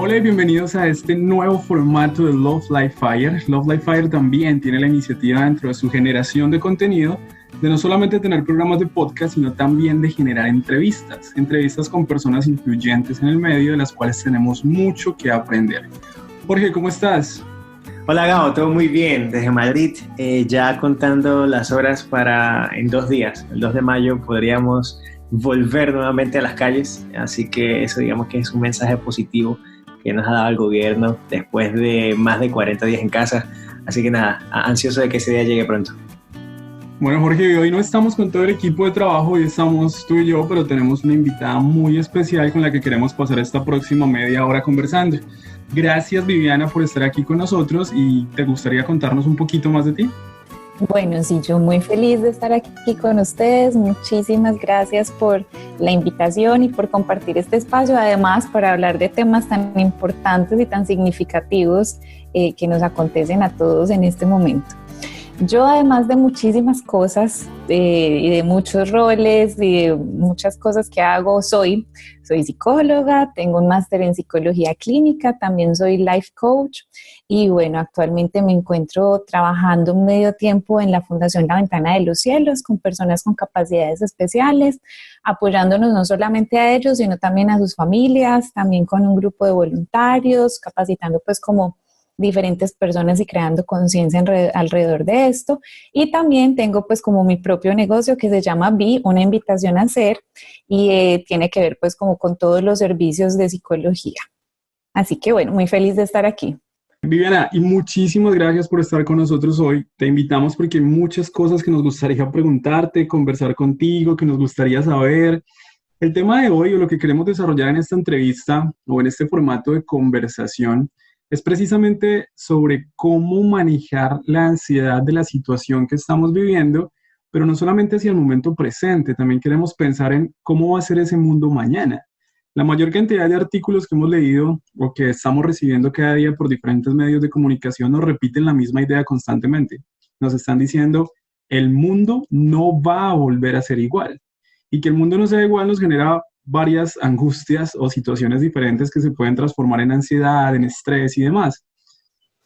Hola y bienvenidos a este nuevo formato de Love Life Fire. Love Life Fire también tiene la iniciativa dentro de su generación de contenido de no solamente tener programas de podcast, sino también de generar entrevistas con personas influyentes en el medio de las cuales tenemos mucho que aprender. Jorge, ¿cómo estás? Hola Gabo, todo muy bien desde Madrid, ya contando las horas para en 2 días, el 2 de mayo podríamos volver nuevamente a las calles, así que eso digamos que es un mensaje positivo que nos ha dado el gobierno después de más de 40 días en casa, así que nada, ansioso de que ese día llegue pronto. Bueno, Jorge, hoy no estamos con todo el equipo de trabajo, hoy estamos tú y yo, pero tenemos una invitada muy especial con la que queremos pasar esta próxima media hora conversando. Gracias, Viviana, por estar aquí con nosotros y ¿te gustaría contarnos un poquito más de ti? Bueno, sí, yo muy feliz de estar aquí con ustedes. Muchísimas gracias por la invitación y por compartir este espacio, además para hablar de temas tan importantes y tan significativos que nos acontecen a todos en este momento. Yo, además de muchísimas cosas y de muchos roles y de muchas cosas que hago, soy psicóloga, tengo un máster en psicología clínica, también soy life coach y bueno, actualmente me encuentro trabajando medio tiempo en la Fundación La Ventana de los Cielos con personas con capacidades especiales, apoyándonos no solamente a ellos, sino también a sus familias, también con un grupo de voluntarios, capacitando pues como diferentes personas y creando conciencia alrededor de esto. Y también tengo pues como mi propio negocio que se llama Be, una invitación a ser, y tiene que ver pues como con todos los servicios de psicología. Así que bueno, muy feliz de estar aquí. Viviana, y muchísimas gracias por estar con nosotros hoy. Te invitamos porque hay muchas cosas que nos gustaría preguntarte, conversar contigo, que nos gustaría saber. El tema de hoy o lo que queremos desarrollar en esta entrevista o en este formato de conversación es precisamente sobre cómo manejar la ansiedad de la situación que estamos viviendo, pero no solamente hacia el momento presente, también queremos pensar en cómo va a ser ese mundo mañana. La mayor cantidad de artículos que hemos leído o que estamos recibiendo cada día por diferentes medios de comunicación nos repiten la misma idea constantemente. Nos están diciendo, el mundo no va a volver a ser igual. Y que el mundo no sea igual nos genera varias angustias o situaciones diferentes que se pueden transformar en ansiedad, en estrés y demás.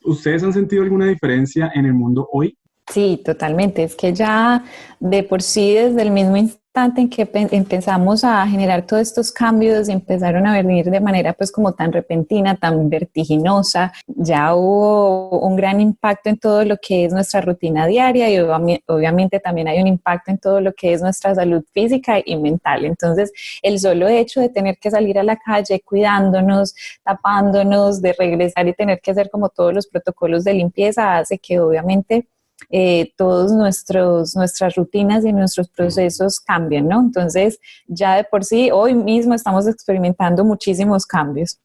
¿Ustedes han sentido alguna diferencia en el mundo hoy? Sí, totalmente. Es que ya de por sí, desde el mismo instante en que empezamos a generar todos estos cambios y empezaron a venir de manera pues como tan repentina, tan vertiginosa, ya hubo un gran impacto en todo lo que es nuestra rutina diaria y obviamente también hay un impacto en todo lo que es nuestra salud física y mental. Entonces, el solo hecho de tener que salir a la calle cuidándonos, tapándonos, de regresar y tener que hacer como todos los protocolos de limpieza hace que obviamente todos nuestras rutinas y nuestros procesos cambian, ¿no? Entonces, ya de por sí, hoy mismo estamos experimentando muchísimos cambios.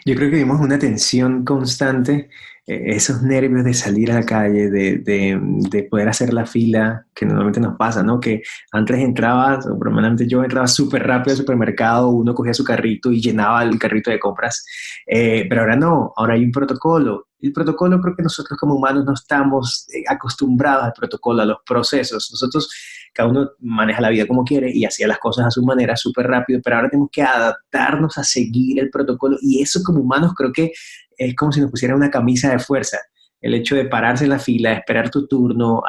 Yo creo que vimos una tensión constante, esos nervios de salir a la calle, de poder hacer la fila, que normalmente nos pasa, ¿no? Que antes entrabas, o normalmente yo entraba súper rápido al supermercado, uno cogía su carrito y llenaba el carrito de compras, pero ahora no, ahora hay un protocolo. El protocolo, creo que nosotros como humanos no estamos acostumbrados al protocolo, a los procesos. Nosotros, cada uno maneja la vida como quiere y hacía las cosas a su manera súper rápido, pero ahora tenemos que adaptarnos a seguir el protocolo y eso como humanos creo que es como si nos pusieran una camisa de fuerza. El hecho de pararse en la fila, esperar tu turno,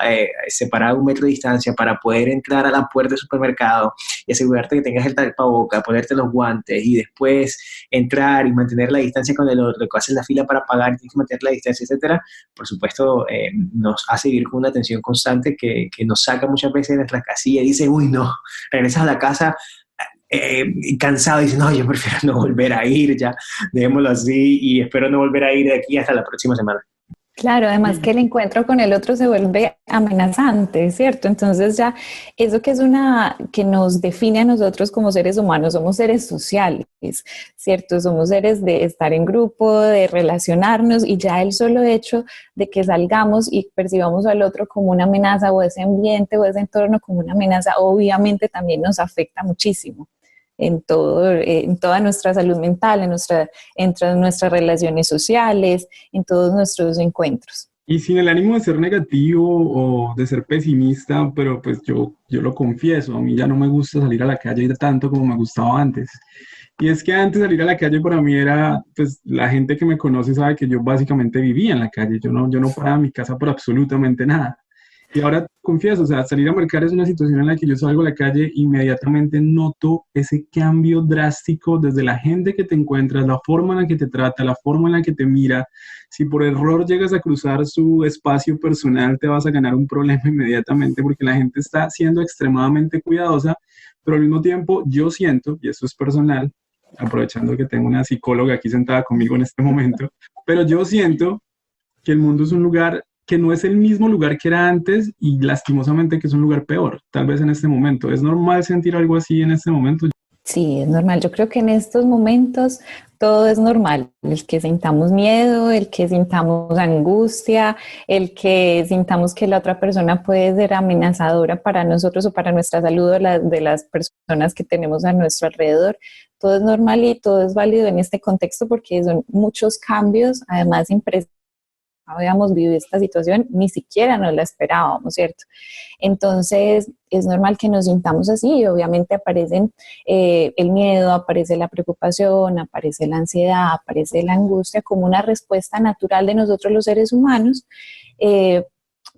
separar 1 metro de distancia para poder entrar a la puerta del supermercado y asegurarte que tengas el tapaboca, ponerte los guantes y después entrar y mantener la distancia con el otro, que haces la fila para pagar y tienes que mantener la distancia, etcétera. Por supuesto, nos hace vivir con una tensión constante que nos saca muchas veces de nuestra casilla y dice, uy, no, regresas a la casa cansado y dices, no, yo prefiero no volver a ir ya, dejémoslo así y espero no volver a ir de aquí hasta la próxima semana. Claro, además que el encuentro con el otro se vuelve amenazante, ¿cierto? Entonces ya eso que nos define a nosotros como seres humanos, somos seres sociales, ¿cierto? Somos seres de estar en grupo, de relacionarnos y ya el solo hecho de que salgamos y percibamos al otro como una amenaza o ese ambiente o ese entorno como una amenaza, obviamente también nos afecta muchísimo en toda nuestra salud mental, en nuestras relaciones sociales, en todos nuestros encuentros. Y sin el ánimo de ser negativo o de ser pesimista, pero pues yo lo confieso, a mí ya no me gusta salir a la calle tanto como me gustaba antes. Y es que antes salir a la calle para mí era, pues la gente que me conoce sabe que yo básicamente vivía en la calle, yo no paraba en mi casa por absolutamente nada. Y ahora confieso, o sea, salir a mercar es una situación en la que yo salgo a la calle, inmediatamente noto ese cambio drástico desde la gente que te encuentras, la forma en la que te trata, la forma en la que te mira. Si por error llegas a cruzar su espacio personal, te vas a ganar un problema inmediatamente porque la gente está siendo extremadamente cuidadosa, pero al mismo tiempo yo siento, y esto es personal, aprovechando que tengo una psicóloga aquí sentada conmigo en este momento, pero yo siento que el mundo es un lugar que no es el mismo lugar que era antes y lastimosamente que es un lugar peor, tal vez en este momento. ¿Es normal sentir algo así en este momento? Sí, es normal. Yo creo que en estos momentos todo es normal. El que sintamos miedo, el que sintamos angustia, el que sintamos que la otra persona puede ser amenazadora para nosotros o para nuestra salud o la de las personas que tenemos a nuestro alrededor. Todo es normal y todo es válido en este contexto porque son muchos cambios, además impresionantes. Habíamos vivido esta situación, ni siquiera nos la esperábamos, ¿cierto? Entonces, es normal que nos sintamos así y obviamente aparecen el miedo, aparece la preocupación, aparece la ansiedad, aparece la angustia como una respuesta natural de nosotros los seres humanos,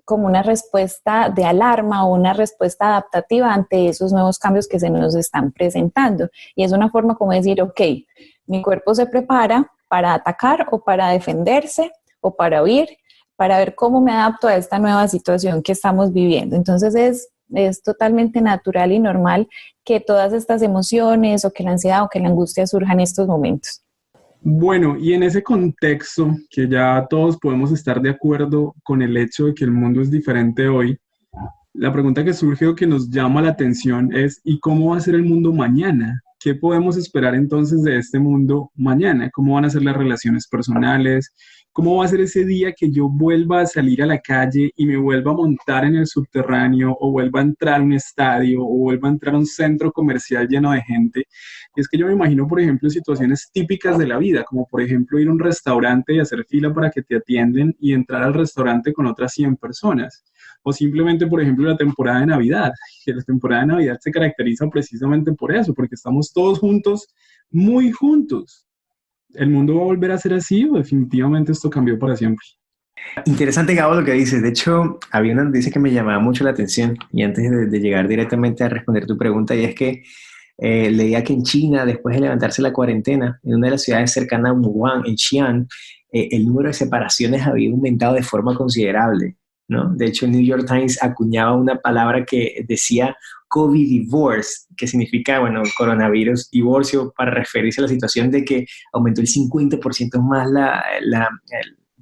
como una respuesta de alarma o una respuesta adaptativa ante esos nuevos cambios que se nos están presentando. Y es una forma como decir, ok, mi cuerpo se prepara para atacar o para defenderse o para huir, para ver cómo me adapto a esta nueva situación que estamos viviendo. Entonces es totalmente natural y normal que todas estas emociones o que la ansiedad o que la angustia surjan en estos momentos. Bueno, y en ese contexto, que ya todos podemos estar de acuerdo con el hecho de que el mundo es diferente hoy, la pregunta que surge o que nos llama la atención es, ¿y cómo va a ser el mundo mañana? ¿Qué podemos esperar entonces de este mundo mañana? ¿Cómo van a ser las relaciones personales? ¿Cómo va a ser ese día que yo vuelva a salir a la calle y me vuelva a montar en el subterráneo o vuelva a entrar a un estadio o vuelva a entrar a un centro comercial lleno de gente? Y es que yo me imagino, por ejemplo, situaciones típicas de la vida, como por ejemplo ir a un restaurante y hacer fila para que te atienden y entrar al restaurante con otras 100 personas. O simplemente, por ejemplo, la temporada de Navidad, que la temporada de Navidad se caracteriza precisamente por eso, porque estamos todos juntos, muy juntos. ¿El mundo va a volver a ser así o definitivamente esto cambió para siempre? Interesante, Gabo, lo que dices. De hecho, había una noticia que me llamaba mucho la atención y antes de llegar directamente a responder tu pregunta, y es que leía que en China, después de levantarse la cuarentena, en una de las ciudades cercanas a Wuhan, en Xi'an, el número de separaciones había aumentado de forma considerable, ¿no? De hecho, el New York Times acuñaba una palabra que decía COVID divorce, que significa, bueno, coronavirus, divorcio, para referirse a la situación de que aumentó el 50% más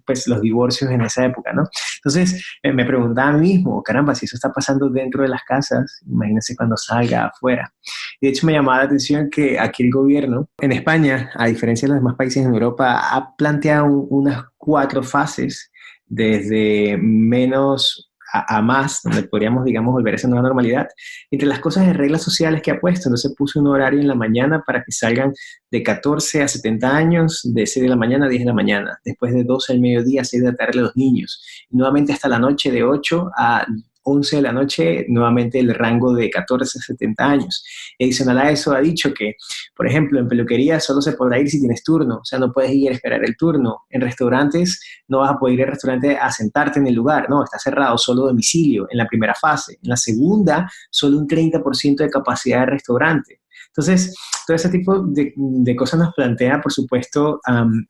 pues los divorcios en esa época, ¿no? Entonces, me preguntaba a mí mismo, caramba, si eso está pasando dentro de las casas, imagínense cuando salga afuera. Y de hecho me llamaba la atención que aquí el gobierno, en España, a diferencia de los demás países en Europa, ha planteado unas 4 fases, desde menos a más, donde podríamos, digamos, volver a esa nueva normalidad. Entre las cosas de reglas sociales que ha puesto, entonces puso un horario en la mañana para que salgan de 14 a 70 años, de 6 de la mañana a 10 de la mañana, después de 12 al mediodía a 6 de la tarde los niños, y nuevamente hasta la noche de 8 a 11 de la noche, nuevamente el rango de 14 a 70 años. Y adicional a eso ha dicho que, por ejemplo, en peluquería solo se podrá ir si tienes turno, o sea, no puedes ir a esperar el turno. En restaurantes no vas a poder ir al restaurante a sentarte en el lugar, no, está cerrado, solo domicilio en la primera fase. En la segunda, solo un 30% de capacidad de restaurante. Entonces, todo ese tipo de cosas nos plantea, por supuesto,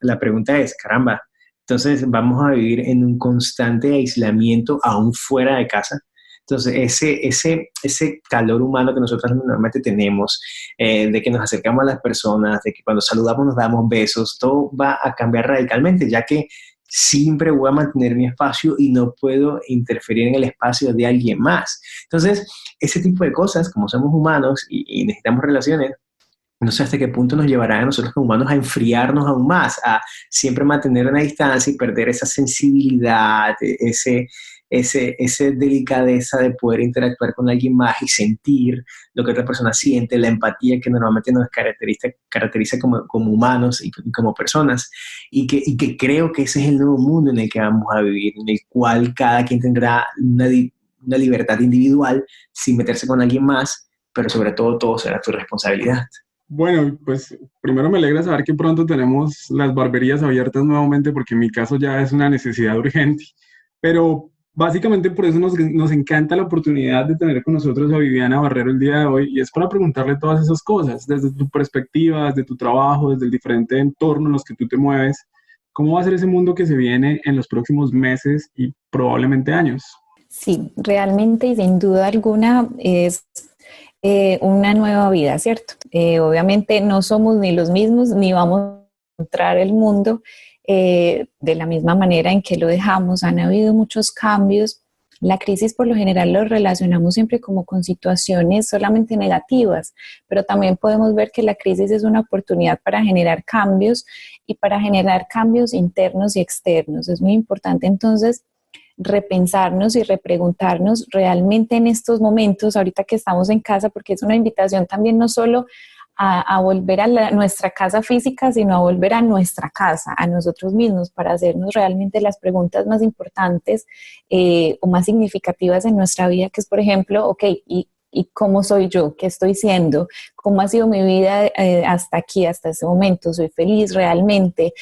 la pregunta es, caramba, entonces vamos a vivir en un constante aislamiento aún fuera de casa. Entonces, ese calor humano que nosotros normalmente tenemos, de que nos acercamos a las personas, de que cuando saludamos nos damos besos, todo va a cambiar radicalmente, ya que siempre voy a mantener mi espacio y no puedo interferir en el espacio de alguien más. Entonces, ese tipo de cosas, como somos humanos y necesitamos relaciones, no sé hasta qué punto nos llevará a nosotros como humanos a enfriarnos aún más, a siempre mantener una distancia y perder esa sensibilidad, ese delicadeza de poder interactuar con alguien más y sentir lo que otra persona siente, la empatía que normalmente nos caracteriza como humanos y como personas, y que creo que ese es el nuevo mundo en el que vamos a vivir, en el cual cada quien tendrá una libertad individual sin meterse con alguien más, pero sobre todo será tu responsabilidad. Bueno, pues primero me alegra saber que pronto tenemos las barberías abiertas nuevamente, porque en mi caso ya es una necesidad urgente, pero básicamente por eso nos encanta la oportunidad de tener con nosotros a Viviana Barrero el día de hoy, y es para preguntarle todas esas cosas, desde tu perspectiva, desde tu trabajo, desde el diferente entorno en los que tú te mueves. ¿Cómo va a ser ese mundo que se viene en los próximos meses y probablemente años? Sí, realmente y sin duda alguna es una nueva vida, ¿cierto? Obviamente no somos ni los mismos, ni vamos a encontrar el mundo de la misma manera en que lo dejamos. Han habido muchos cambios. La crisis por lo general lo relacionamos siempre como con situaciones solamente negativas, pero también podemos ver que la crisis es una oportunidad para generar cambios y para generar cambios internos y externos. Es muy importante entonces repensarnos y repreguntarnos realmente en estos momentos, ahorita que estamos en casa, porque es una invitación también no solo a volver a nuestra casa física, sino a volver a nuestra casa, a nosotros mismos, para hacernos realmente las preguntas más importantes o más significativas en nuestra vida, que es, por ejemplo, ok, ¿y cómo soy yo? ¿Qué estoy siendo? ¿Cómo ha sido mi vida hasta aquí, hasta este momento? ¿Soy feliz realmente?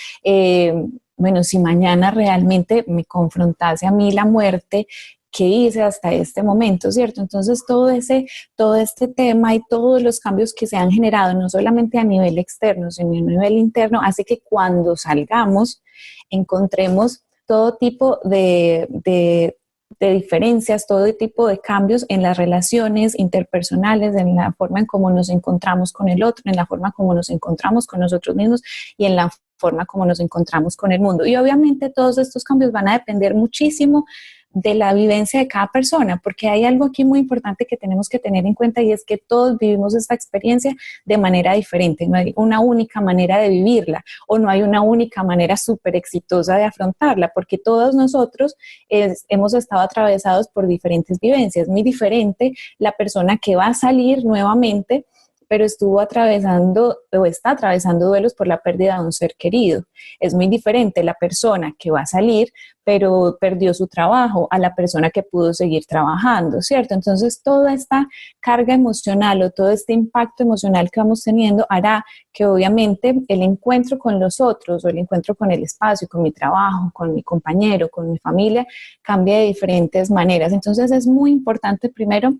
Bueno, si mañana realmente me confrontase a mí la muerte, ¿qué hice hasta este momento, cierto? Entonces todo este tema y todos los cambios que se han generado, no solamente a nivel externo, sino a nivel interno, hace que cuando salgamos encontremos todo tipo de diferencias, todo tipo de cambios en las relaciones interpersonales, en la forma en cómo nos encontramos con el otro, en la forma como nos encontramos con nosotros mismos y en la forma como nos encontramos con el mundo. Y obviamente todos estos cambios van a depender muchísimo de la vivencia de cada persona, porque hay algo aquí muy importante que tenemos que tener en cuenta, y es que todos vivimos esta experiencia de manera diferente. No hay una única manera de vivirla, o no hay una única manera súper exitosa de afrontarla, porque todos nosotros hemos estado atravesados por diferentes vivencias. Muy diferente la persona que va a salir nuevamente, pero estuvo atravesando o está atravesando duelos por la pérdida de un ser querido. Es muy diferente la persona que va a salir, pero perdió su trabajo, a la persona que pudo seguir trabajando, ¿cierto? Entonces, toda esta carga emocional o todo este impacto emocional que vamos teniendo hará que obviamente el encuentro con los otros o el encuentro con el espacio, con mi trabajo, con mi compañero, con mi familia, cambie de diferentes maneras. Entonces, es muy importante primero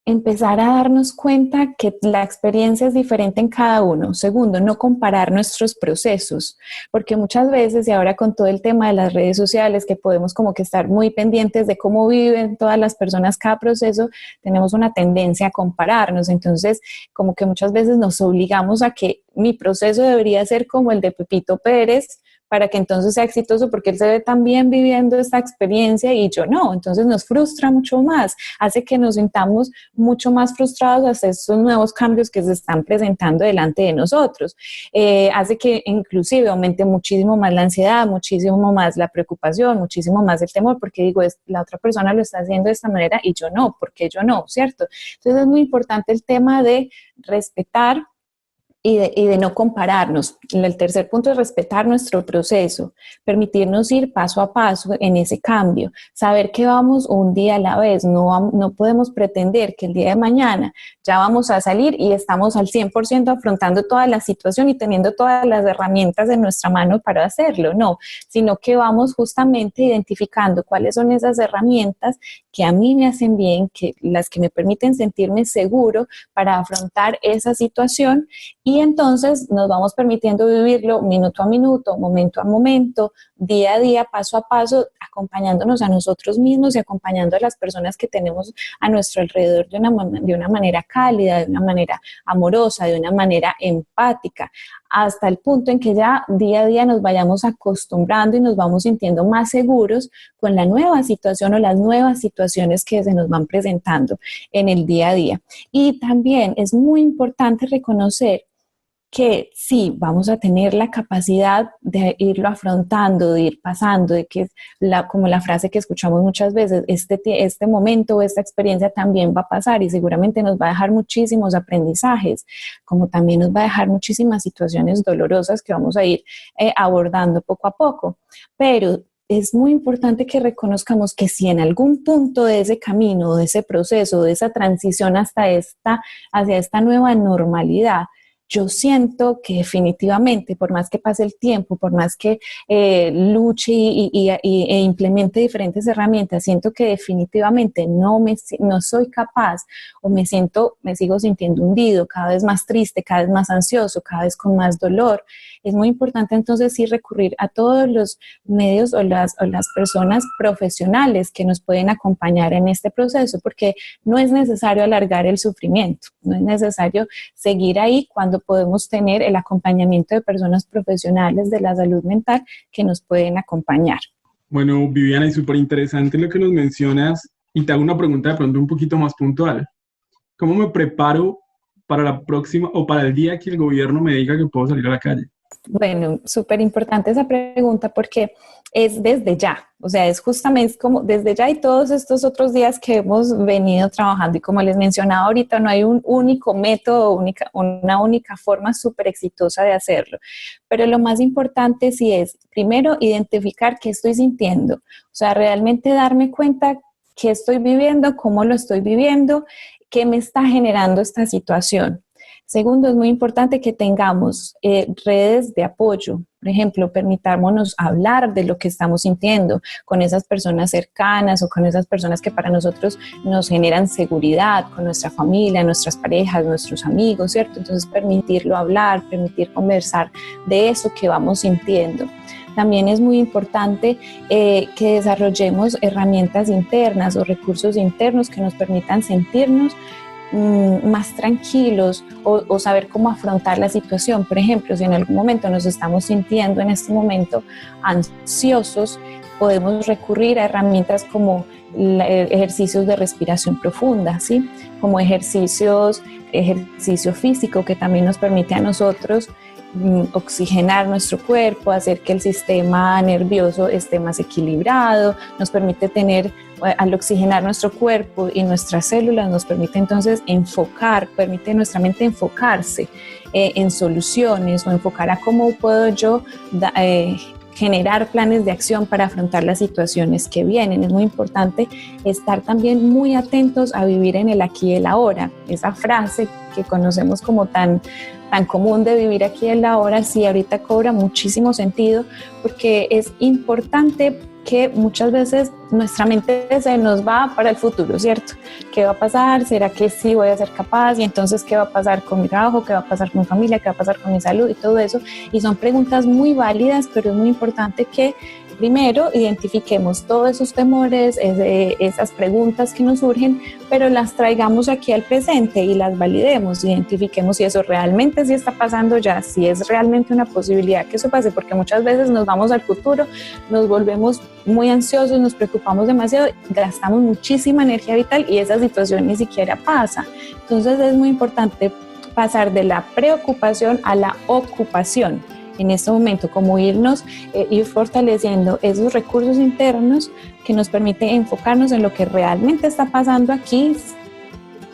empezar a darnos cuenta que la experiencia es diferente en cada uno. Segundo, no comparar nuestros procesos, porque muchas veces, y ahora con todo el tema de las redes sociales, que podemos como que estar muy pendientes de cómo viven todas las personas cada proceso, tenemos una tendencia a compararnos. Entonces, como que muchas veces nos obligamos a que mi proceso debería ser como el de Pepito Pérez, para que entonces sea exitoso, porque él se ve tan bien viviendo esta experiencia y yo no. Entonces nos frustra mucho más, hace que nos sintamos mucho más frustrados hacia estos nuevos cambios que se están presentando delante de nosotros. Hace que inclusive aumente muchísimo más la ansiedad, muchísimo más la preocupación, muchísimo más el temor, porque digo, la otra persona lo está haciendo de esta manera y yo no, ¿por qué yo no? ¿Cierto? Entonces es muy importante el tema de respetar y de no compararnos. El tercer punto es respetar nuestro proceso, permitirnos ir paso a paso en ese cambio, saber que vamos un día a la vez. No podemos pretender que el día de mañana ya vamos a salir y estamos al 100% afrontando toda la situación y teniendo todas las herramientas en nuestra mano para hacerlo, no, sino que vamos justamente identificando cuáles son esas herramientas que a mí me hacen bien, las que me permiten sentirme seguro para afrontar esa situación. Y entonces nos vamos permitiendo vivirlo minuto a minuto, momento a momento, día a día, paso a paso, acompañándonos a nosotros mismos y acompañando a las personas que tenemos a nuestro alrededor de una manera cálida, de una manera amorosa, de una manera empática, hasta el punto en que ya día a día nos vayamos acostumbrando y nos vamos sintiendo más seguros con la nueva situación o las nuevas situaciones que se nos van presentando en el día a día. Y también es muy importante reconocer que sí, vamos a tener la capacidad de irlo afrontando, de ir pasando, de que como la frase que escuchamos muchas veces, este momento o esta experiencia también va a pasar y seguramente nos va a dejar muchísimos aprendizajes, como también nos va a dejar muchísimas situaciones dolorosas que vamos a ir abordando poco a poco. Pero es muy importante que reconozcamos que si en algún punto de ese camino, de ese proceso, de esa transición hacia esta nueva normalidad, yo siento que definitivamente, por más que pase el tiempo, por más que luche e implemente diferentes herramientas, siento que definitivamente no soy capaz o me sigo sintiendo hundido, cada vez más triste, cada vez más ansioso, cada vez con más dolor. Es muy importante entonces sí recurrir a todos los medios o las personas profesionales que nos pueden acompañar en este proceso, porque no es necesario alargar el sufrimiento, no es necesario seguir ahí cuando podemos tener el acompañamiento de personas profesionales de la salud mental que nos pueden acompañar. Bueno, Viviana, y súper interesante lo que nos mencionas, y te hago una pregunta de pronto un poquito más puntual. ¿Cómo me preparo para la próxima o para el día que el gobierno me diga que puedo salir a la calle? Bueno, súper importante esa pregunta porque es desde ya, o sea, es justamente como desde ya y todos estos otros días que hemos venido trabajando y como les mencionaba ahorita, no hay un único método, una única forma súper exitosa de hacerlo, pero lo más importante sí es, primero, identificar qué estoy sintiendo, o sea, realmente darme cuenta qué estoy viviendo, cómo lo estoy viviendo, qué me está generando esta situación. Segundo, es muy importante que tengamos redes de apoyo. Por ejemplo, permitámonos hablar de lo que estamos sintiendo con esas personas cercanas o con esas personas que para nosotros nos generan seguridad, con nuestra familia, nuestras parejas, nuestros amigos, ¿cierto? Entonces, permitirlo hablar, permitir conversar de eso que vamos sintiendo. También es muy importante que desarrollemos herramientas internas o recursos internos que nos permitan sentirnos más tranquilos o saber cómo afrontar la situación. Por ejemplo, si en algún momento nos estamos sintiendo en este momento ansiosos, podemos recurrir a herramientas como ejercicios de respiración profunda, ¿sí? Como ejercicio físico que también nos permite a nosotros oxigenar nuestro cuerpo, hacer que el sistema nervioso esté más equilibrado, nos permite tener, al oxigenar nuestro cuerpo y nuestras células, nos permite entonces permite nuestra mente enfocarse en soluciones o enfocar a cómo puedo yo generar planes de acción para afrontar las situaciones que vienen. Es muy importante estar también muy atentos a vivir en el aquí y el ahora. Esa frase que conocemos como tan común de vivir aquí y el ahora, sí, ahorita cobra muchísimo sentido porque es importante que muchas veces nuestra mente se nos va para el futuro, ¿cierto? ¿Qué va a pasar? ¿Será que sí voy a ser capaz? Y entonces, ¿qué va a pasar con mi trabajo? ¿Qué va a pasar con mi familia? ¿Qué va a pasar con mi salud? Y todo eso. Y son preguntas muy válidas, pero es muy importante que primero identifiquemos todos esos temores, esas preguntas que nos surgen, pero las traigamos aquí al presente y las validemos, identifiquemos si eso realmente sí está pasando ya, si es realmente una posibilidad que eso pase, porque muchas veces nos vamos al futuro, nos volvemos muy ansiosos, nos preocupamos demasiado, gastamos muchísima energía vital y esa situación ni siquiera pasa. Entonces es muy importante pasar de la preocupación a la ocupación. En este momento, como ir fortaleciendo esos recursos internos que nos permite enfocarnos en lo que realmente está pasando aquí.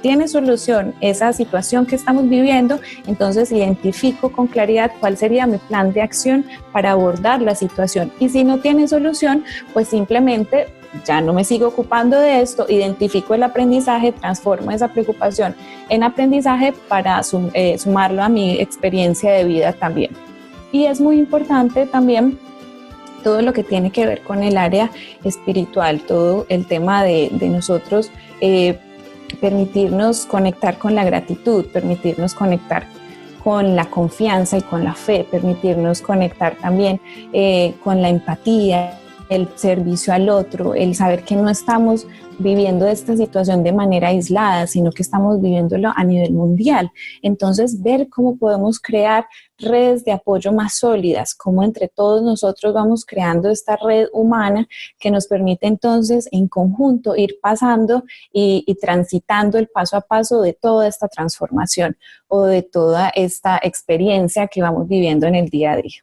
¿Tiene solución esa situación que estamos viviendo? Entonces identifico con claridad cuál sería mi plan de acción para abordar la situación. Y si no tiene solución, pues simplemente ya no me sigo ocupando de esto, identifico el aprendizaje, transformo esa preocupación en aprendizaje para sumarlo a mi experiencia de vida también. Y es muy importante también todo lo que tiene que ver con el área espiritual, todo el tema de nosotros permitirnos conectar con la gratitud, permitirnos conectar con la confianza y con la fe, permitirnos conectar también con la empatía el servicio al otro, el saber que no estamos viviendo esta situación de manera aislada, sino que estamos viviéndolo a nivel mundial. Entonces, ver cómo podemos crear redes de apoyo más sólidas, cómo entre todos nosotros vamos creando esta red humana que nos permite entonces en conjunto ir pasando y transitando el paso a paso de toda esta transformación o de toda esta experiencia que vamos viviendo en el día a día.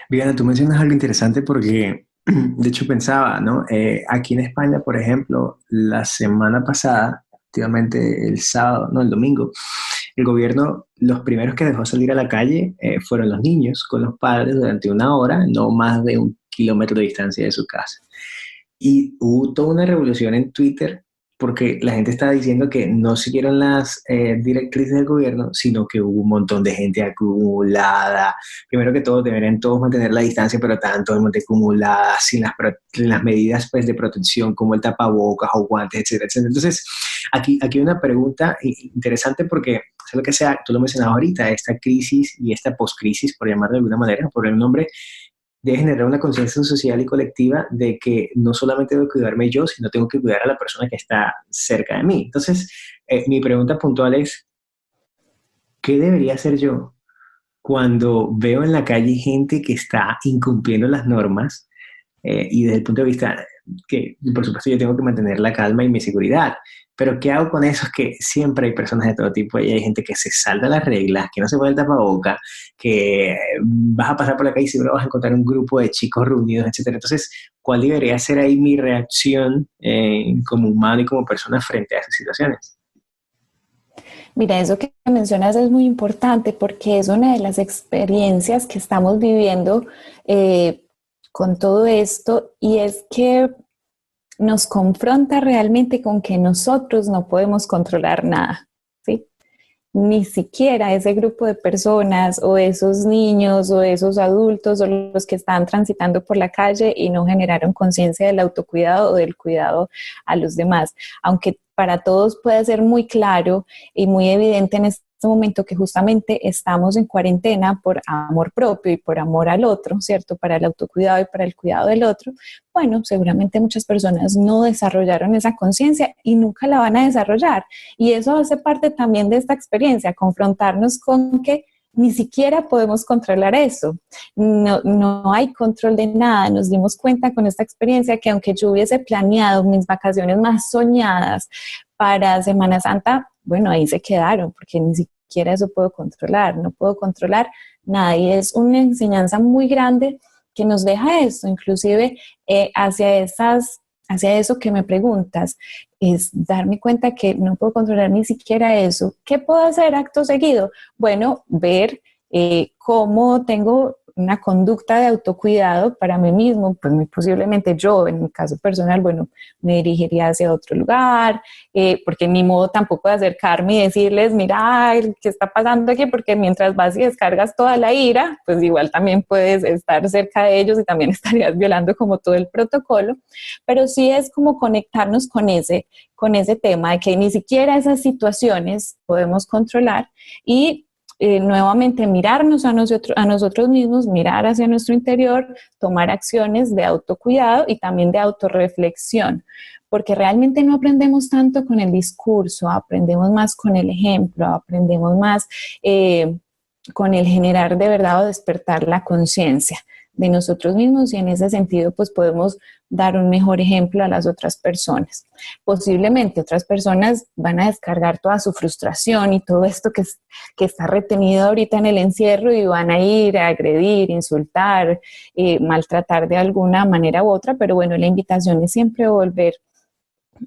Viviana, tú mencionas algo interesante porque, de hecho, pensaba, ¿no? Aquí en España, por ejemplo, la semana pasada, efectivamente el sábado, no, el domingo, el gobierno, los primeros que dejó salir a la calle fueron los niños con los padres durante una hora, no más de 1 kilómetro de distancia de su casa. Y hubo toda una revolución en Twitter porque la gente estaba diciendo que no siguieron las directrices del gobierno, sino que hubo un montón de gente acumulada. Primero que todo, deberían todos mantener la distancia, pero estaban todo el mundo acumulada, sin las medidas pues, de protección, como el tapabocas o guantes, etcétera, etcétera. Entonces, aquí hay una pregunta interesante porque, sea lo que sea, tú lo mencionabas ahorita, esta crisis y esta postcrisis, por llamarlo de alguna manera, por el nombre, debe generar una conciencia social y colectiva de que no solamente debo cuidarme yo, sino tengo que cuidar a la persona que está cerca de mí. Entonces, mi pregunta puntual es, ¿qué debería hacer yo cuando veo en la calle gente que está incumpliendo las normas? Y desde el punto de vista que, por supuesto, yo tengo que mantener la calma y mi seguridad. Pero ¿qué hago con eso? Es que siempre hay personas de todo tipo y hay gente que se salta las reglas, que no se pone el tapaboca, que vas a pasar por la calle y seguro vas a encontrar un grupo de chicos reunidos, etcétera. Entonces, ¿cuál debería ser ahí mi reacción como humano y como persona frente a esas situaciones? Mira, eso que mencionas es muy importante porque es una de las experiencias que estamos viviendo con todo esto, y es que nos confronta realmente con que nosotros no podemos controlar nada, ¿sí? Ni siquiera ese grupo de personas o esos niños o esos adultos o los que están transitando por la calle y no generaron conciencia del autocuidado o del cuidado a los demás. Aunque para todos puede ser muy claro y muy evidente en este momento que justamente estamos en cuarentena por amor propio y por amor al otro, ¿cierto? Para el autocuidado y para el cuidado del otro. Bueno, seguramente muchas personas no desarrollaron esa conciencia y nunca la van a desarrollar. Y eso hace parte también de esta experiencia, confrontarnos con que ni siquiera podemos controlar eso. No hay control de nada. Nos dimos cuenta con esta experiencia que aunque yo hubiese planeado mis vacaciones más soñadas para Semana Santa, bueno, ahí se quedaron porque ni siquiera eso puedo controlar. No puedo controlar nada y es una enseñanza muy grande que nos deja esto, inclusive hacia eso que me preguntas, es darme cuenta que no puedo controlar ni siquiera eso. ¿Qué puedo hacer acto seguido? Bueno, ver cómo tengo una conducta de autocuidado para mí mismo, pues muy posiblemente yo, en mi caso personal, bueno, me dirigiría hacia otro lugar, porque ni modo tampoco de acercarme y decirles, mira, ¿qué está pasando aquí? Porque mientras vas y descargas toda la ira, pues igual también puedes estar cerca de ellos y también estarías violando como todo el protocolo, pero sí es como conectarnos con ese tema de que ni siquiera esas situaciones podemos controlar y nuevamente mirarnos a nosotros mismos, mirar hacia nuestro interior, tomar acciones de autocuidado y también de autorreflexión, porque realmente no aprendemos tanto con el discurso, aprendemos más con el ejemplo, aprendemos más con el generar de verdad o despertar la conciencia de nosotros mismos y en ese sentido pues podemos dar un mejor ejemplo a las otras personas. Posiblemente otras personas van a descargar toda su frustración y todo esto que está retenido ahorita en el encierro y van a ir a agredir, insultar, maltratar de alguna manera u otra, pero bueno, la invitación es siempre volver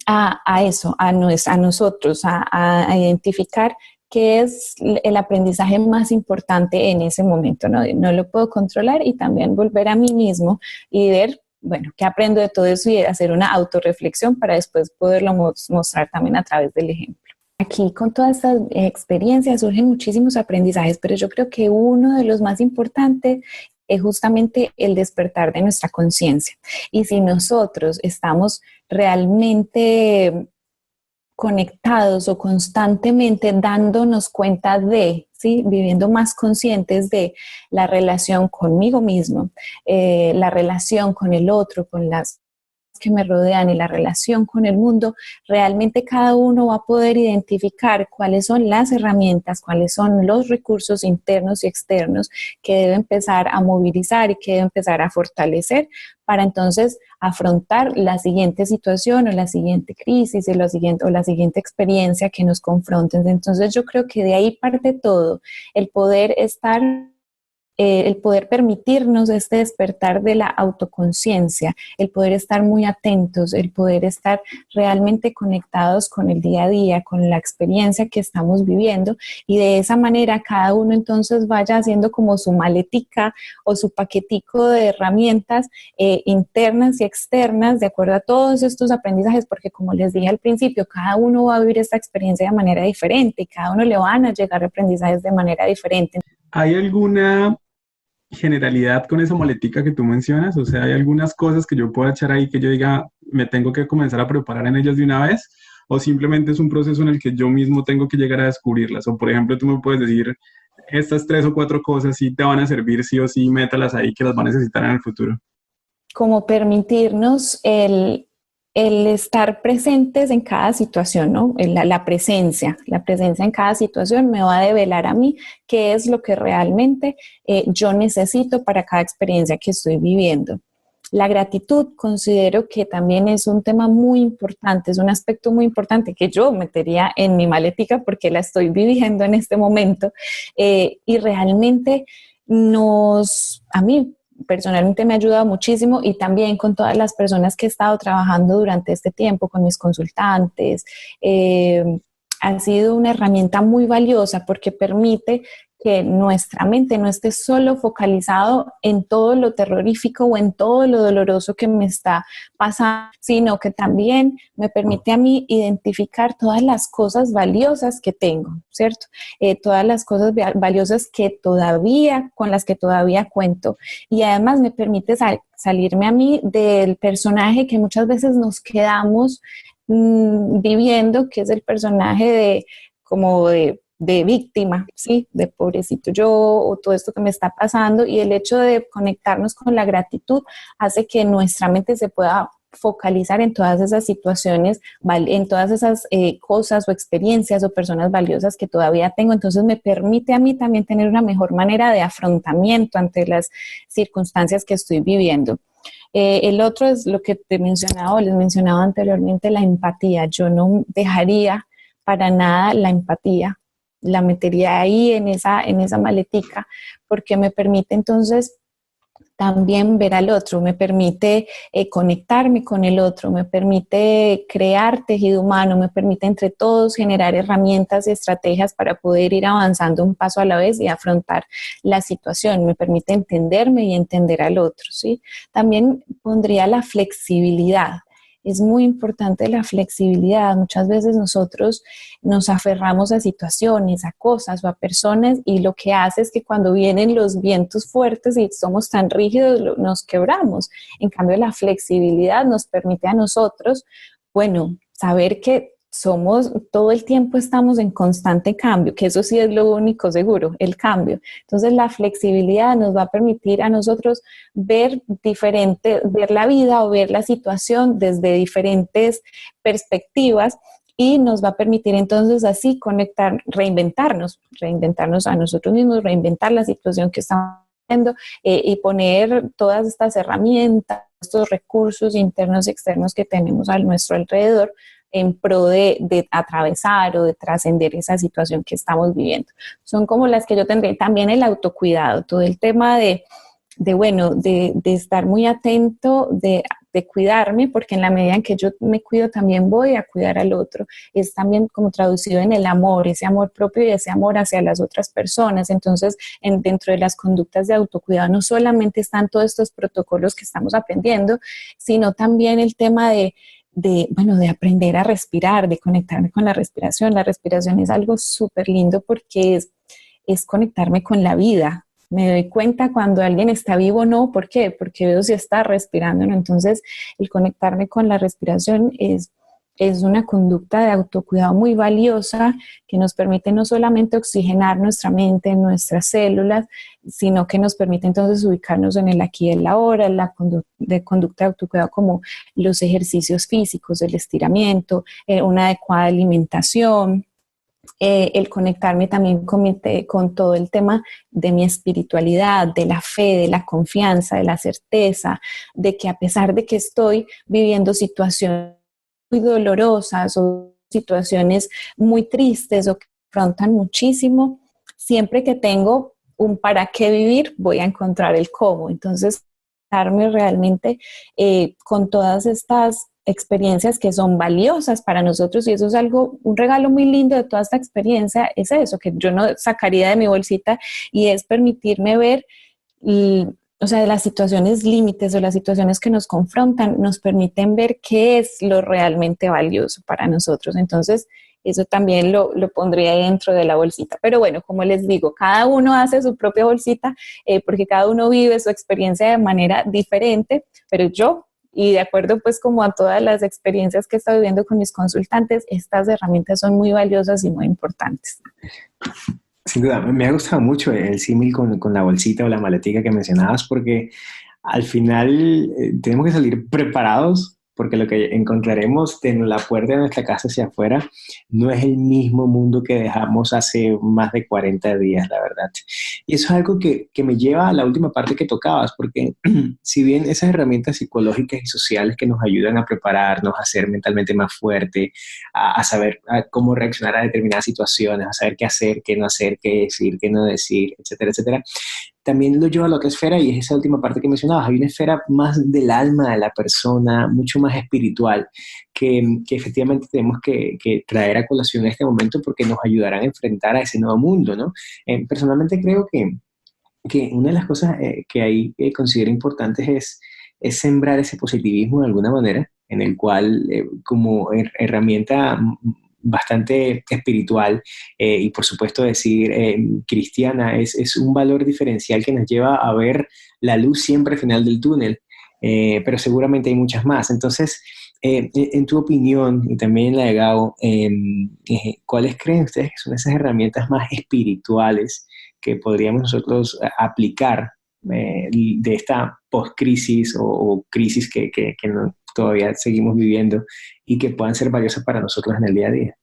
a eso, a nosotros, a identificar qué es el aprendizaje más importante en ese momento, ¿no? No lo puedo controlar y también volver a mí mismo y ver, bueno, qué aprendo de todo eso y hacer una autorreflexión para después poderlo mostrar también a través del ejemplo. Aquí con todas estas experiencias surgen muchísimos aprendizajes, pero yo creo que uno de los más importantes es justamente el despertar de nuestra conciencia. Y si nosotros estamos realmente conectados o constantemente dándonos cuenta de, ¿sí? Viviendo más conscientes de la relación conmigo mismo, la relación con el otro, con las que me rodean y la relación con el mundo, realmente cada uno va a poder identificar cuáles son las herramientas, cuáles son los recursos internos y externos que debe empezar a movilizar y que debe empezar a fortalecer para entonces afrontar la siguiente situación o la siguiente crisis o la siguiente experiencia que nos confronten. Entonces yo creo que de ahí parte todo, el poder estar el poder permitirnos este despertar de la autoconciencia, el poder estar muy atentos, el poder estar realmente conectados con el día a día, con la experiencia que estamos viviendo y de esa manera cada uno entonces vaya haciendo como su maletica o su paquetico de herramientas internas y externas de acuerdo a todos estos aprendizajes, porque como les dije al principio, cada uno va a vivir esta experiencia de manera diferente y cada uno le van a llegar aprendizajes de manera diferente. ¿Hay alguna generalidad con esa maletica que tú mencionas? O sea, ¿hay algunas cosas que yo pueda echar ahí que yo diga, me tengo que comenzar a preparar en ellas de una vez? ¿O simplemente es un proceso en el que yo mismo tengo que llegar a descubrirlas? O, por ejemplo, tú me puedes decir, estas 3 o 4 cosas sí te van a servir sí o sí, métalas ahí que las va a necesitar en el futuro. Como permitirnos el estar presentes en cada situación, ¿no? La presencia en cada situación me va a develar a mí qué es lo que realmente yo necesito para cada experiencia que estoy viviendo. La gratitud considero que también es un tema muy importante, es un aspecto muy importante que yo metería en mi maletica porque la estoy viviendo en este momento y realmente a mí personalmente me ha ayudado muchísimo y también con todas las personas que he estado trabajando durante este tiempo, con mis consultantes. Ha sido una herramienta muy valiosa porque permite que nuestra mente no esté solo focalizado en todo lo terrorífico o en todo lo doloroso que me está pasando, sino que también me permite a mí identificar todas las cosas valiosas que tengo, ¿cierto? Todas las cosas valiosas con las que todavía cuento. Y además me permite salirme a mí del personaje que muchas veces nos quedamos viviendo, que es el personaje de víctima, ¿sí? De pobrecito yo o todo esto que me está pasando, y el hecho de conectarnos con la gratitud hace que nuestra mente se pueda focalizar en todas esas situaciones, en todas esas cosas o experiencias o personas valiosas que todavía tengo. Entonces me permite a mí también tener una mejor manera de afrontamiento ante las circunstancias que estoy viviendo. El otro es lo que les mencionaba anteriormente, la empatía. Yo no dejaría para nada la empatía, la metería ahí en esa maletica, porque me permite entonces también ver al otro, me permite conectarme con el otro, me permite crear tejido humano, me permite entre todos generar herramientas y estrategias para poder ir avanzando un paso a la vez y afrontar la situación, me permite entenderme y entender al otro, ¿sí? También pondría la flexibilidad. Es muy importante la flexibilidad. Muchas veces nosotros nos aferramos a situaciones, a cosas o a personas y lo que hace es que cuando vienen los vientos fuertes y somos tan rígidos, nos quebramos. En cambio, la flexibilidad nos permite a nosotros, saber que todo el tiempo estamos en constante cambio, que eso sí es lo único seguro, el cambio. Entonces la flexibilidad nos va a permitir a nosotros ver la vida o ver la situación desde diferentes perspectivas y nos va a permitir entonces así reinventarnos a nosotros mismos, reinventar la situación que estamos viendo y poner todas estas herramientas, estos recursos internos y externos que tenemos a nuestro alrededor en pro de atravesar o de trascender esa situación que estamos viviendo. Son como las que yo tendré. También el autocuidado, todo el tema de estar muy atento, de cuidarme, porque en la medida en que yo me cuido también voy a cuidar al otro. Es también como traducido en el amor, ese amor propio y ese amor hacia las otras personas. Entonces, dentro de las conductas de autocuidado no solamente están todos estos protocolos que estamos aprendiendo, sino también el tema de aprender a respirar, de conectarme con la respiración. La respiración es algo súper lindo porque es conectarme con la vida. Me doy cuenta cuando alguien está vivo o no. ¿Por qué? Porque veo si está respirando, ¿no? Entonces, el conectarme con la respiración es es una conducta de autocuidado muy valiosa que nos permite no solamente oxigenar nuestra mente, nuestras células, sino que nos permite entonces ubicarnos en el aquí y el ahora, la conducta de autocuidado como los ejercicios físicos, el estiramiento, una adecuada alimentación, el conectarme también con todo el tema de mi espiritualidad, de la fe, de la confianza, de la certeza, de que a pesar de que estoy viviendo situaciones muy dolorosas o situaciones muy tristes o que afrontan muchísimo, siempre que tengo un para qué vivir, voy a encontrar el cómo. Entonces, darme realmente con todas estas experiencias que son valiosas para nosotros, y eso es algo, un regalo muy lindo de toda esta experiencia, es eso, que yo no sacaría de mi bolsita, y es permitirme ver, o sea, las situaciones límites o las situaciones que nos confrontan nos permiten ver qué es lo realmente valioso para nosotros. Entonces, eso también lo pondría dentro de la bolsita. Pero bueno, como les digo, cada uno hace su propia bolsita porque cada uno vive su experiencia de manera diferente, pero yo, y de acuerdo pues como a todas las experiencias que he estado viviendo con mis consultantes, estas herramientas son muy valiosas y muy importantes. Sin duda, me ha gustado mucho el símil con la bolsita o la maletica que mencionabas, porque al final tenemos que salir preparados, porque lo que encontraremos de la puerta de nuestra casa hacia afuera no es el mismo mundo que dejamos hace más de 40 días, la verdad. Y eso es algo que me lleva a la última parte que tocabas, porque si bien esas herramientas psicológicas y sociales que nos ayudan a prepararnos, a ser mentalmente más fuerte, a saber cómo reaccionar a determinadas situaciones, a saber qué hacer, qué no hacer, qué decir, qué no decir, etcétera, etcétera, también lo lleva a la otra esfera, y es esa última parte que mencionabas. Hay una esfera más del alma de la persona, mucho más espiritual, que efectivamente tenemos que traer a colación en este momento, porque nos ayudarán a enfrentar a ese nuevo mundo, ¿no? Personalmente creo que una de las cosas que ahí considero importantes es sembrar ese positivismo de alguna manera, en el cual como herramienta bastante espiritual y por supuesto decir cristiana, es un valor diferencial que nos lleva a ver la luz siempre al final del túnel, pero seguramente hay muchas más. Entonces, en tu opinión y también en la de Gabo, ¿cuáles creen ustedes que son esas herramientas más espirituales que podríamos nosotros aplicar de esta post-crisis o crisis que no, todavía seguimos viviendo, y que puedan ser valiosas para nosotros en el día a día?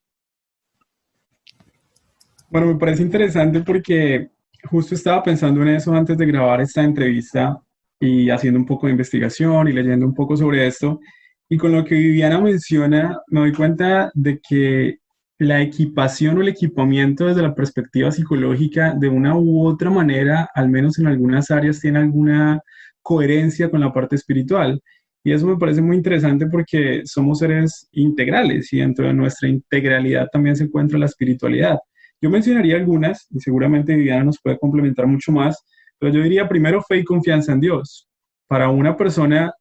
Bueno, me parece interesante porque justo estaba pensando en eso antes de grabar esta entrevista y haciendo un poco de investigación y leyendo un poco sobre esto. Y con lo que Viviana menciona, me doy cuenta de que la equipación o el equipamiento desde la perspectiva psicológica, de una u otra manera, al menos en algunas áreas, tiene alguna coherencia con la parte espiritual. Y eso me parece muy interesante porque somos seres integrales y dentro de nuestra integralidad también se encuentra la espiritualidad. Yo mencionaría algunas y seguramente Viviana nos puede complementar mucho más, pero yo diría primero fe y confianza en Dios. Para una persona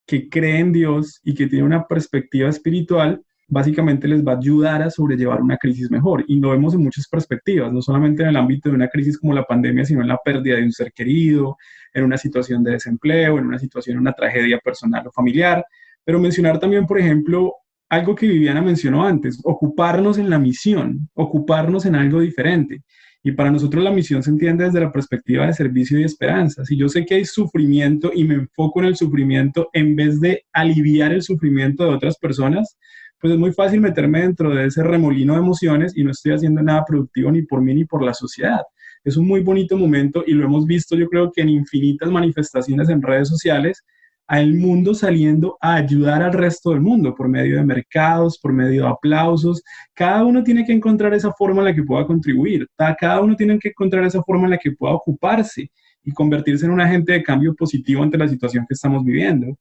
que cree en Dios y que tiene una perspectiva espiritual, básicamente les va a ayudar a sobrellevar una crisis mejor. Y lo vemos en muchas perspectivas, no solamente en el ámbito de una crisis como la pandemia, sino en la pérdida de un ser querido, en una situación de desempleo, en una situación, una tragedia personal o familiar. Pero mencionar también, por ejemplo, algo que Viviana mencionó antes, ocuparnos en la misión, ocuparnos en algo diferente. Y para nosotros la misión se entiende desde la perspectiva de servicio y esperanza. Si yo sé que hay sufrimiento y me enfoco en el sufrimiento en vez de aliviar el sufrimiento de otras personas, pues es muy fácil meterme dentro de ese remolino de emociones y no estoy haciendo nada productivo ni por mí ni por la sociedad. Es un muy bonito momento y lo hemos visto, yo creo que en infinitas manifestaciones en redes sociales, al mundo saliendo a ayudar al resto del mundo por medio de mercados, por medio de aplausos. Cada uno tiene que encontrar esa forma en la que pueda contribuir, cada uno tiene que encontrar esa forma en la que pueda ocuparse y convertirse en un agente de cambio positivo ante la situación que estamos viviendo.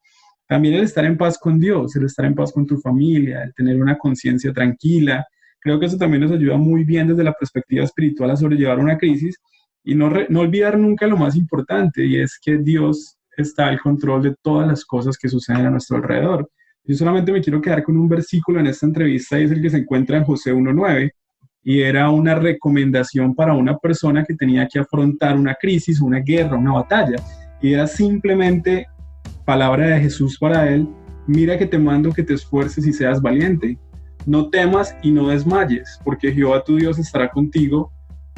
También el estar en paz con Dios, el estar en paz con tu familia, el tener una conciencia tranquila. Creo que eso también nos ayuda muy bien desde la perspectiva espiritual a sobrellevar una crisis y no olvidar nunca lo más importante, y es que Dios está al control de todas las cosas que suceden a nuestro alrededor. Yo solamente me quiero quedar con un versículo en esta entrevista, y es el que se encuentra en Josué 1:9, y era una recomendación para una persona que tenía que afrontar una crisis, una guerra, una batalla, y era simplemente palabra de Jesús para él: mira que te mando que te esfuerces y seas valiente. No temas y no desmayes, porque Jehová tu Dios estará contigo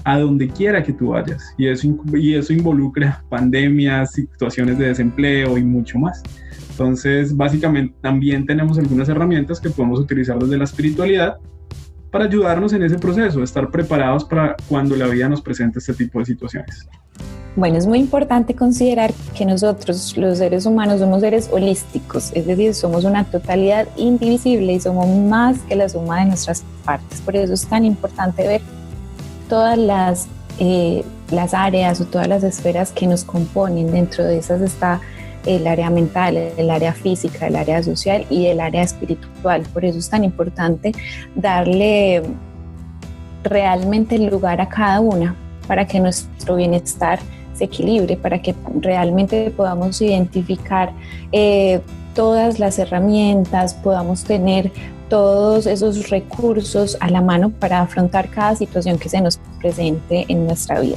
a donde quiera que tú vayas. Y eso involucra pandemias, situaciones de desempleo y mucho más. Entonces, básicamente, también tenemos algunas herramientas que podemos utilizar desde la espiritualidad para ayudarnos en ese proceso, estar preparados para cuando la vida nos presente este tipo de situaciones. Bueno, es muy importante considerar que nosotros, los seres humanos, somos seres holísticos, es decir, somos una totalidad indivisible y somos más que la suma de nuestras partes. Por eso es tan importante ver todas las áreas o todas las esferas que nos componen. Dentro de esas está el área mental, el área física, el área social y el área espiritual. Por eso es tan importante darle realmente el lugar a cada una para que nuestro bienestar se equilibre, para que realmente podamos identificar todas las herramientas, podamos tener todos esos recursos a la mano para afrontar cada situación que se nos presente en nuestra vida.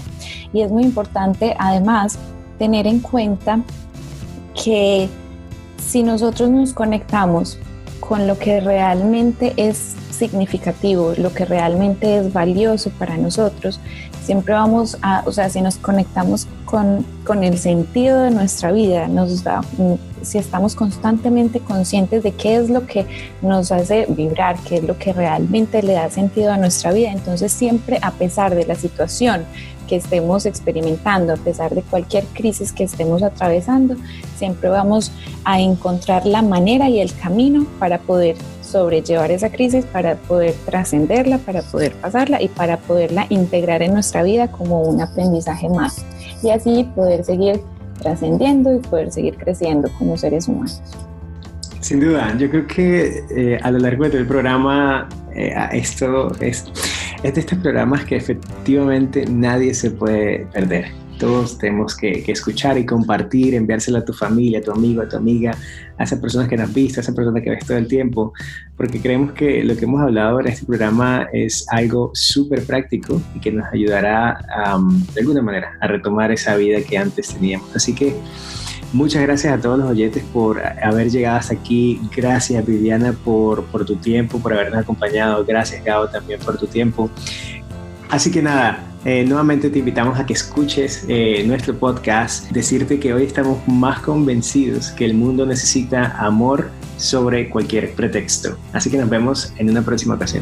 Y es muy importante además tener en cuenta que si nosotros nos conectamos con lo que realmente es significativo, lo que realmente es valioso para nosotros, siempre vamos a, o sea, si nos conectamos con el sentido de nuestra vida, si estamos constantemente conscientes de qué es lo que nos hace vibrar, qué es lo que realmente le da sentido a nuestra vida, entonces siempre, a pesar de la situación que estemos experimentando, a pesar de cualquier crisis que estemos atravesando, siempre vamos a encontrar la manera y el camino para poder sobrellevar esa crisis, para poder trascenderla, para poder pasarla y para poderla integrar en nuestra vida como un aprendizaje más. Y así poder seguir trascendiendo y poder seguir creciendo como seres humanos. Sin duda, yo creo que a lo largo de todo el programa, esto es de estos programas que efectivamente nadie se puede perder. Todos tenemos que escuchar y compartir, enviárselo a tu familia, a tu amigo, a tu amiga, a esas personas que nos has visto, a esas personas que ves todo el tiempo, porque creemos que lo que hemos hablado en este programa es algo súper práctico y que nos ayudará de alguna manera a retomar esa vida que antes teníamos. Así que muchas gracias a todos los oyentes por haber llegado hasta aquí. Gracias, Viviana, por tu tiempo, por habernos acompañado. Gracias, Gabo, también por tu tiempo. Así que nada, nuevamente te invitamos a que escuches nuestro podcast. Decirte que hoy estamos más convencidos que el mundo necesita amor sobre cualquier pretexto. Así que nos vemos en una próxima ocasión.